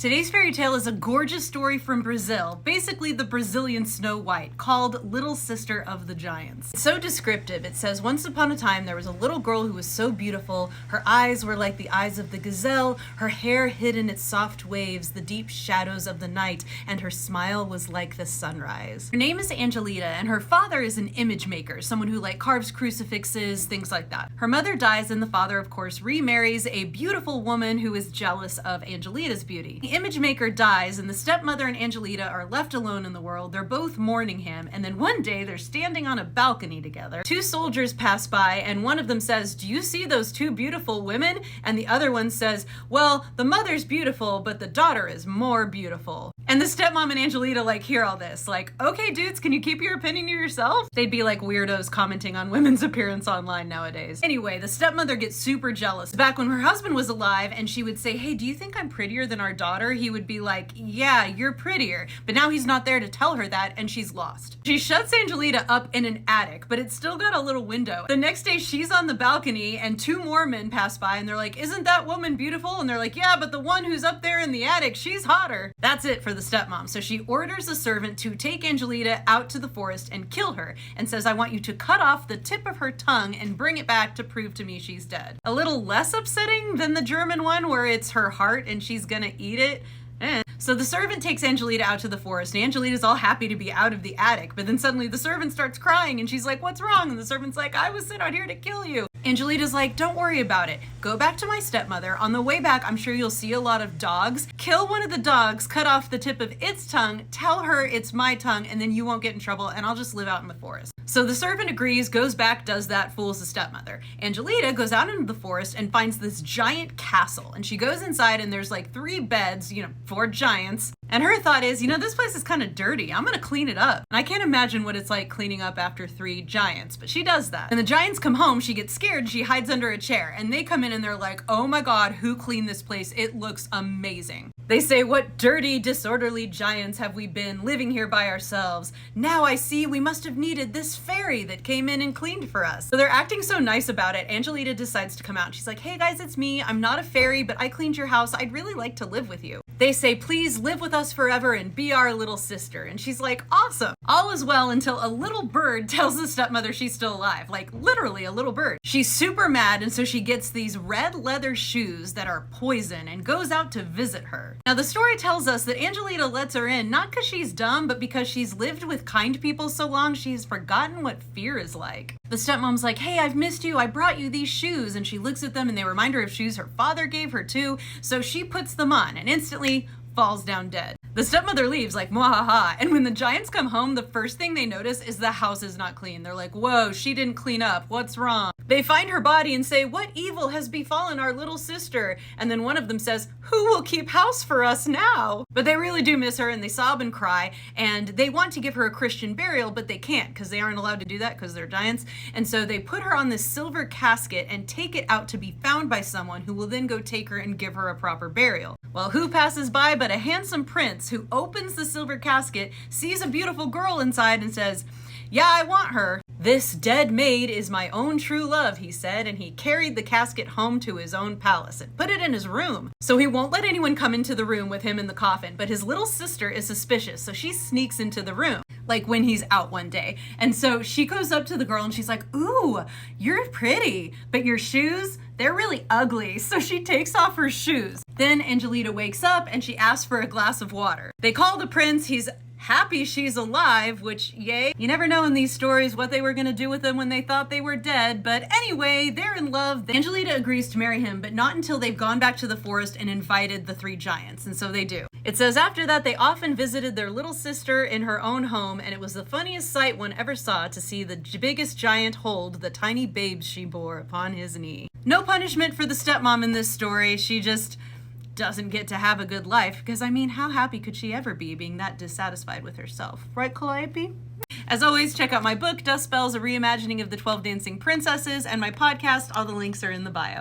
Today's fairy tale is a gorgeous story from Brazil, basically the Brazilian Snow White, called Little Sister of the Giants. It's so descriptive. It says, once upon a time there was a little girl who was so beautiful. Her eyes were like the eyes of the gazelle, her hair hid in its soft waves, the deep shadows of the night, and her smile was like the sunrise. Her name is Angelita, and her father is an image maker, someone who carves crucifixes, things like that. Her mother dies, and the father, of course, remarries a beautiful woman who is jealous of Angelita's beauty. The image maker dies, and the stepmother and Angelita are left alone in the world. They're both mourning him, and then one day they're standing on a balcony together. Two soldiers pass by, and one of them says, "Do you see those two beautiful women?" And the other one says, "Well, the mother's beautiful, but the daughter is more beautiful." And the stepmom and Angelita hear all this, okay dudes, can you keep your opinion to yourself? They'd be weirdos commenting on women's appearance online nowadays. Anyway, the stepmother gets super jealous. Back when her husband was alive and she would say, "Hey, do you think I'm prettier than our daughter?" He would be like, "Yeah, you're prettier." But now he's not there to tell her that, and she's lost. She shuts Angelita up in an attic, but it's still got a little window. The next day she's on the balcony and two more men pass by and they're like, "Isn't that woman beautiful?" And they're like, "Yeah, but the one who's up there in the attic, she's hotter." That's it for the stepmom. So she orders a servant to take Angelita out to the forest and kill her, and says, "I want you to cut off the tip of her tongue and bring it back to prove to me she's dead." A little less upsetting than the German one where it's her heart and she's gonna eat it. So the servant takes Angelita out to the forest, and Angelita's all happy to be out of the attic, but then suddenly the servant starts crying and she's like, "What's wrong?" And the servant's like, "I was sent out here to kill you." Angelita's like, "Don't worry about it. Go back to my stepmother. On the way back, I'm sure you'll see a lot of dogs. Kill one of the dogs, cut off the tip of its tongue, tell her it's my tongue, and then you won't get in trouble, and I'll just live out in the forest." So the servant agrees, goes back, does that, fools the stepmother. Angelita goes out into the forest and finds this giant castle, and she goes inside and there's 3 beds, 4 giants. And her thought is, this place is kind of dirty. I'm gonna clean it up. And I can't imagine what it's like cleaning up after 3 giants, but she does that. When the giants come home, she gets scared, she hides under a chair, and they come in and they're like, "Oh my god, who cleaned this place? It looks amazing." They say, "What dirty, disorderly giants have we been, living here by ourselves? Now I see we must have needed this fairy that came in and cleaned for us." So they're acting so nice about it. Angelita decides to come out. She's like, "Hey guys, it's me. I'm not a fairy, but I cleaned your house. I'd really like to live with you." They say, "Please live with us forever and be our little sister." And she's like, "Awesome." All is well until a little bird tells the stepmother she's still alive. Literally a little bird. She's super mad, and so she gets these red leather shoes that are poison and goes out to visit her. Now the story tells us that Angelita lets her in not because she's dumb, but because she's lived with kind people so long she's forgotten what fear is like. The stepmom's like, "Hey, I've missed you. I brought you these shoes." And she looks at them and they remind her of shoes her father gave her too. So she puts them on and instantly falls down dead. The stepmother leaves mwahaha, and when the giants come home, the first thing they notice is the house is not clean. They're like, "Whoa, she didn't clean up. What's wrong?" They find her body and say, "What evil has befallen our little sister?" And then one of them says, "Who will keep house for us now?" But they really do miss her, and they sob and cry, and they want to give her a Christian burial, but they can't because they aren't allowed to do that because they're giants. And so they put her on this silver casket and take it out to be found by someone who will then go take her and give her a proper burial. Well, who passes by but a handsome prince who opens the silver casket, sees a beautiful girl inside, and says, "Yeah, I want her. This dead maid is my own true love," he said, and he carried the casket home to his own palace and put it in his room. So he won't let anyone come into the room with him in the coffin, but his little sister is suspicious, so she sneaks into the room, when he's out one day. And so she goes up to the girl and she's like, "Ooh, you're pretty, but your shoes, they're really ugly." So she takes off her shoes. Then Angelita wakes up and she asks for a glass of water. They call the prince. He's happy she's alive, which, yay. You never know in these stories what they were gonna do with them when they thought they were dead. But anyway, they're in love. Angelita agrees to marry him, but not until they've gone back to the forest and invited the 3 giants. And so they do. It says after that, they often visited their little sister in her own home, and it was the funniest sight one ever saw to see the biggest giant hold the tiny babes she bore upon his knee. No punishment for the stepmom in this story. She just doesn't get to have a good life, because how happy could she ever be being that dissatisfied with herself? Right, Calliope? As always, check out my book, Dust Spells, a reimagining of the 12 Dancing Princesses, and my podcast. All the links are in the bio.